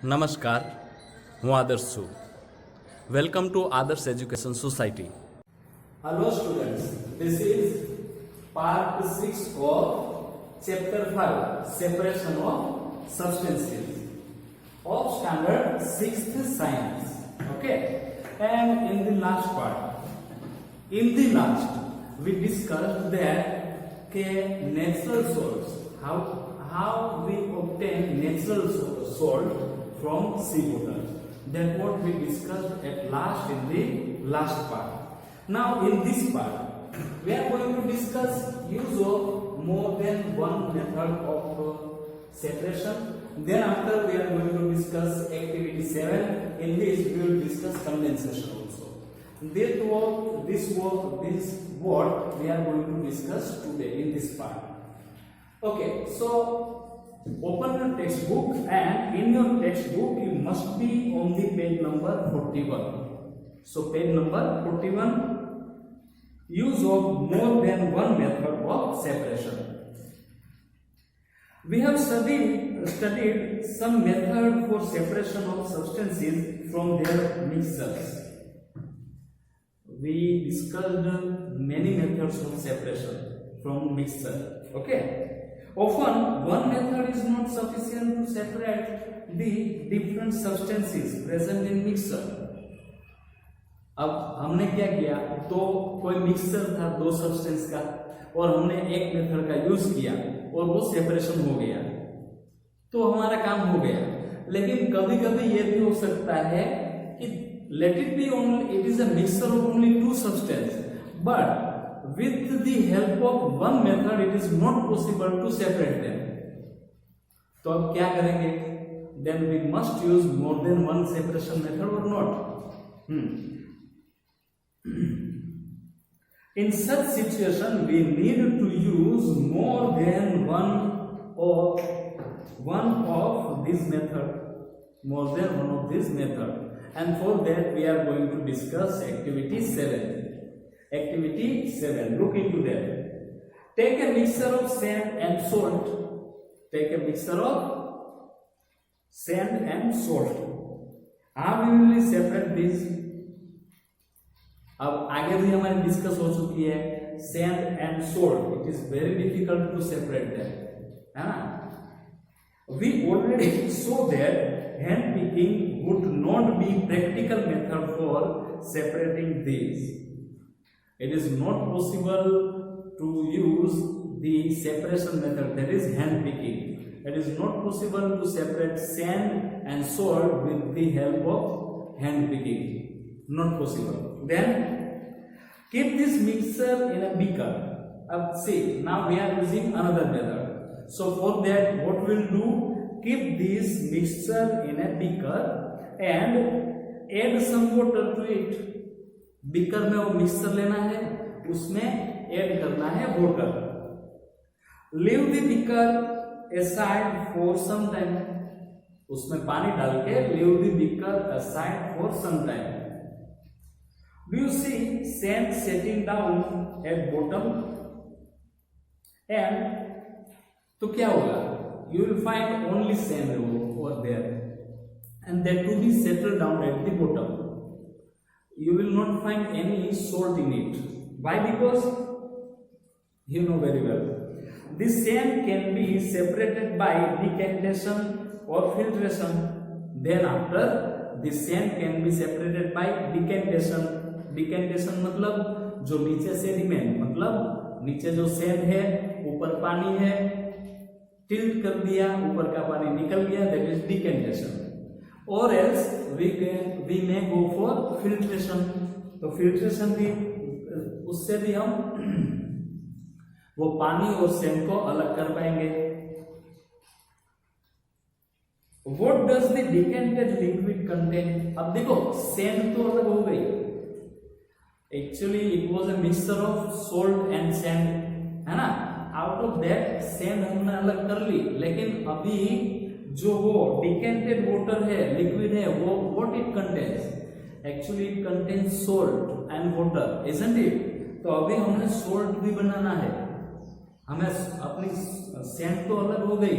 નમસ્કાર, હું આદર્શ છું. વેલકમ ટુ આદર્શ education society. Hello students, this is part 6 of chapter 5, separation of substances of standard 6th science. Okay, and in the last we discussed that natural salts, how we obtain natural salt from seawater. That what we discussed at last in the last part. Now in this part we are going to discuss use of more than one method of separation. Then after we are going to discuss activity 7. In this we will discuss condensation also. This what we are going to discuss today in this part. Okay, so open your textbook, and in your textbook you must be on the page number 41. So page number 41, use of more than one method of separation. We have studied some method for separation of substances from their mixtures. We discussed many methods of separation from mixture. Okay. Often one method is not sufficient to separate the different substances present in mixture. अब हमने क्या किया, तो कोई mixture था दो substance का और हमने एक मेथड का यूज किया और वो सेपरेशन हो गया, तो हमारा काम हो गया. लेकिन कभी कभी ये भी हो सकता है कि let it be only it is a mixture of only two substances, but with the help of one method it is not possible to separate them. तो अब क्या करेंगे? Then we must use more than one separation method or not? In such situation we need to use more than one of these method, and for that we are going to discuss activity 7. Activity 7, look into that. Take a mixture of sand and salt. Take a mixture of sand and salt. How we will separate these? अब आगे भी हमारी discuss हो चुकी है sand and salt. It is very difficult to separate that, है ना. We already so that hand picking would not be practical method for separating this. It is not possible to use the separation method, that is hand picking. It is not possible to separate sand and salt with the help of hand picking. Not possible. Then keep this mixture in a beaker. See, now we are using another method. So for that what we'll do, keep this mixture in a beaker and add some water to it. Beaker में वो mixture लेना है, उसमें add करना है water. Leave the beaker aside for some time. उसमें पानी डाल के leave the beaker aside for some time. Do you see sand setting down at bottom? And तो क्या होगा? You will find only sand over there and that to be settle down at the bottom. You will not find any salt in it. Why? Because you know very well, this sand can be separated by decantation or filtration. Then after, this sand can be separated by decantation. Decantation मतलब जो नीचे से remain, मतलब नीचे जो sand है ऊपर पानी है, टिल्ट कर दिया, ऊपर का पानी निकल गया, that is decantation. Or else we may go for filtration. तो filtration भी, उससे भी हम वो पानी और सैंड को अलग कर पाएंगे. What does the decanted liquid contain? अब देखो सैंड तो अलग हो गई. Actually it was a mixture of salt and sand, है ना. Out of that सैंड हमने अलग कर ली, लेकिन अभी जो वो डिकेंटेड वाटर है, लिक्विड है, वो what it contains? Actually it contains salt and water, isn't it? तो अभी हमें सोल्ट भी बनाना है. हमें अपनी सैंड तो अलग हो गई,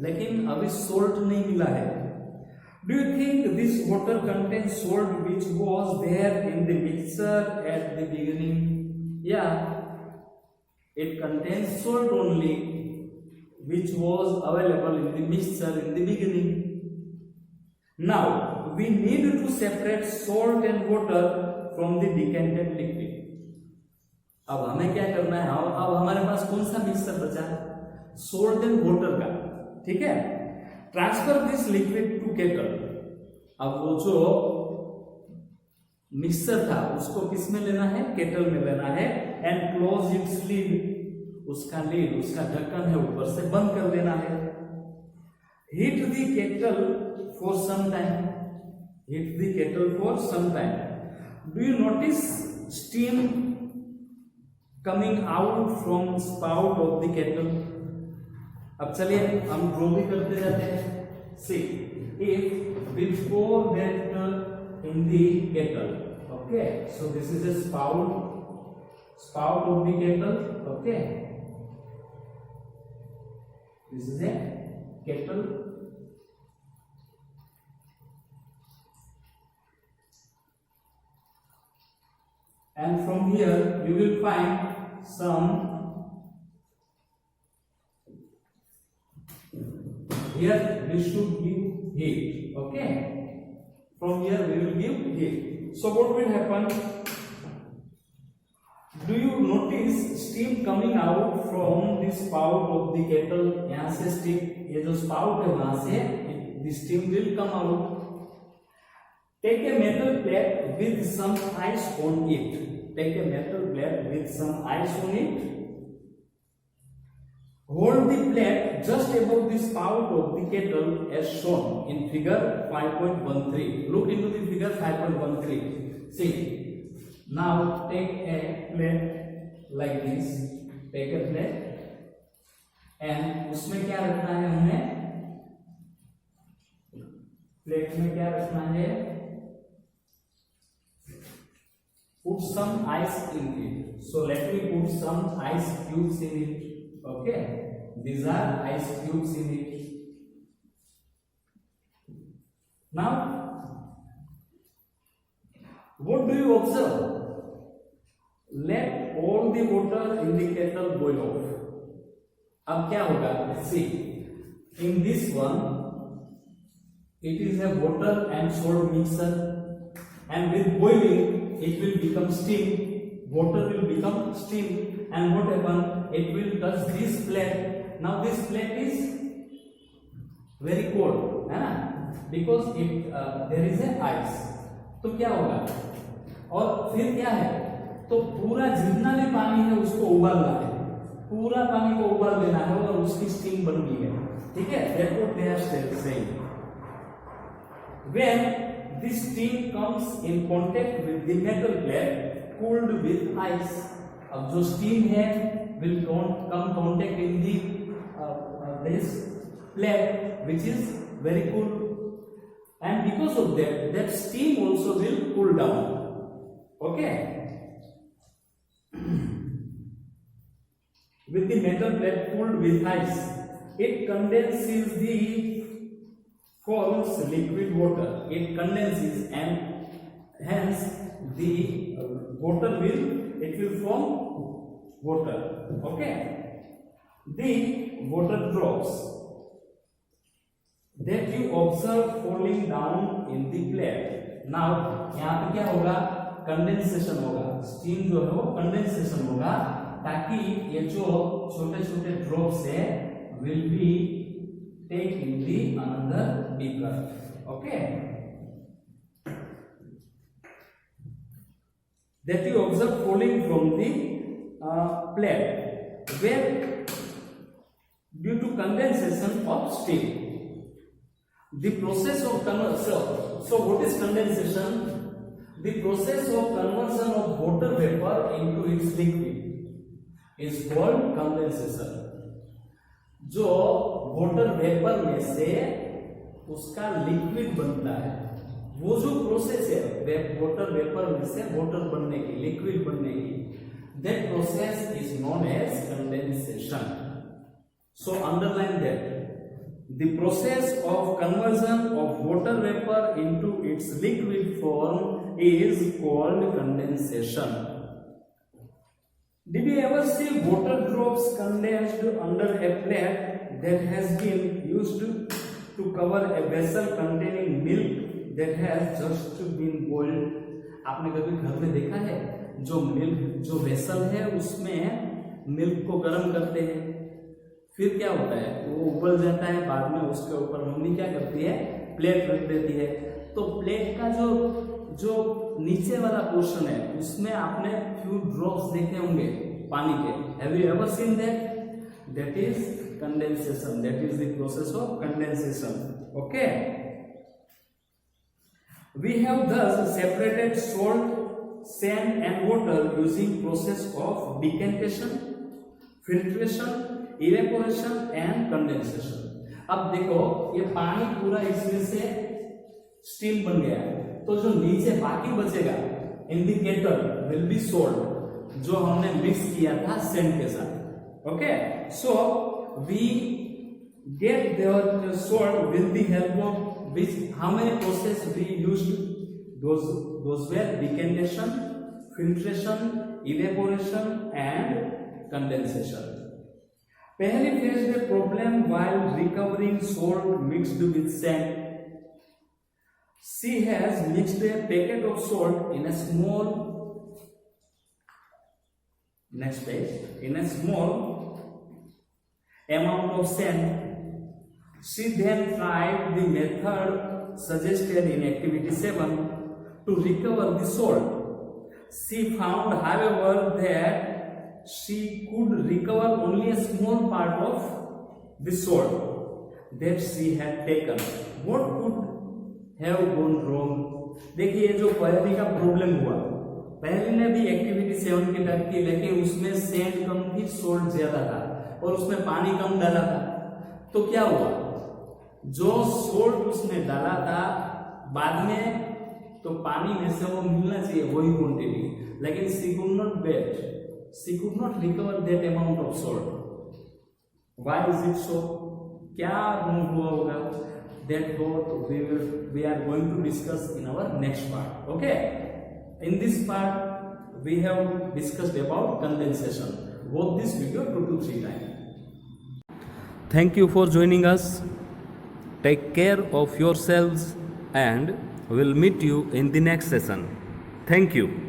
लेकिन अभी सोल्ट नहीं मिला है. Do you think this water contains salt which was there in the mixture at the beginning? Yeah, it contains salt only which was available in the mixture in the beginning. Now we need to separate salt and water from the decanted liquid. अब हमें क्या करना है? अब हमारे पास कौन सा mixture बचा है? सोल्ट एंड वाटर का, ठीक है। Transfer this liquid to kettle. अब वो जो मिक्सचर था उसको किस में लेना है? केटल में लेना है। एंड क्लोज इट्स लीड, उसका लीड, उसका ढक्कन है ऊपर से बंद कर देना है। Heat the kettle for some time, heat the kettle for some time. Do you notice steam coming out from spout of the kettle? अब चलिए हम ड्रॉ भी करते जाते हैं। See, if before that in the kettle, okay, so this is a spout of the kettle, okay, this is a kettle, and from here you will find some, here we should give heat, okay, from here we will give heat. So what will happen? Do you notice steam coming out from the spout of the kettle? यहाँ से steam, ये जो spout है वहां से the steam will come out. Take a metal plate with some ice on it. Take a metal plate with some ice on it. Hold the plate just above the spout of the kettle as shown in figure 5.13. Look into the figure 5.13. See, now take a plate like this. Take a plate and उसमें क्या रखना है हमें? Plate में क्या रखना है? Put some ice in it. So let me put some ice cubes in it. Okay, these are ice cubes in it. Now, what do you observe? Let all the water in the kettle boil off. अब क्या होगा? See, in this one, it is a water and salt mixture, and with boiling, it will become steam. Water will become steam, and what happen? It will touch this plate. Now this plate is very cold, है ना? Because it there is a ice. तो क्या होगा? और फिर क्या है? तो पूरा जितना भी पानी है उसको उबालना है, पूरा पानी को उबाल देना है और उसकी स्टीम बन गई है, ठीक है? That's what they are saying. When this steam comes in contact with the metal plate cooled with ice, अब जो steam है will come contact in the this plate which is very cool, and because of that steam also will cool down. Okay, with the metal plate cooled with ice, it condenses the forms liquid water. It condenses and hence the water will form water. Okay, the water drops that you observe falling down in the plate. Now यहाँ पे क्या होगा? Condensation होगा, steam जो है वो condensation होगा ताकि ये जो छोटे छोटे ड्रॉप्स है will be take in the another beaker. Okay, that you observe falling from the plate where due to condensation of steam. The process of conversion. So what is condensation? The process of conversion of water vapor into its liquid is called condensation. जो water vapour में से उसका liquid बनता है, वो जो process है water vapour में से वाटर बनने की, लिक्विड बनने की, that process is known as condensation. So underline that the process of conversion of water vapor into its liquid form is called condensation. Did you ever see water drops condensed under a plate that has been used to cover a vessel containing milk that has just been boiled? आपने कभी घर में देखा है जो vessel है उसमें milk को गर्म करते हैं, फिर क्या होता है वो उबल जाता है, बाद में उसके ऊपर मम्मी क्या करती है प्लेट रख देती है। तो प्लेट का जो नीचे वाला पोर्शन है उसमें आपने फ्यू ड्रॉप्स देखे होंगे पानी के। Have you ever seen that? That is condensation, that is the process of condensation. Okay, we have thus separated salt, sand and water using process of decantation, filtration, evaporation and condensation. अब देखो ये पानी पूरा इसमें से steam बन गया, तो जो नीचे बाकी बचेगा इंडिकेटर विल बी सोल्ट, जो हमने मिक्स किया था सैंड के साथ। Okay, so we get the salt with the help of which how many process we used? Those were decantation, filtration, evaporation and condensation. पहली फेज में problem while recovering salt mixed with sand. She has mixed a packet of salt in a small amount of sand. She then tried the method suggested in activity 7 to recover the salt. She found, however, that she could recover only a small part of the salt that she had taken. What could have gone wrong? देखिए जो पहली का problem हुआ, पहली ने भी activity 7 की type की, लेकिन उसमें सैंड कम थी, सोल्ट ज्यादा था और उसमें पानी कम डाला था। तो क्या हुआ, जो सोल्ट उसने डाला था बाद में तो पानी में से वो मिलना चाहिए वही क्वांटिटी, लेकिन she could not recover that amount of salt. Why is it so? क्या हुआ होगा? That what we are going to discuss in our next part. Okay, in this part we have discussed about condensation. Watch this video 2 to 3 times. Thank you for joining us. Take care of yourselves and we'll meet you in the next session. Thank you.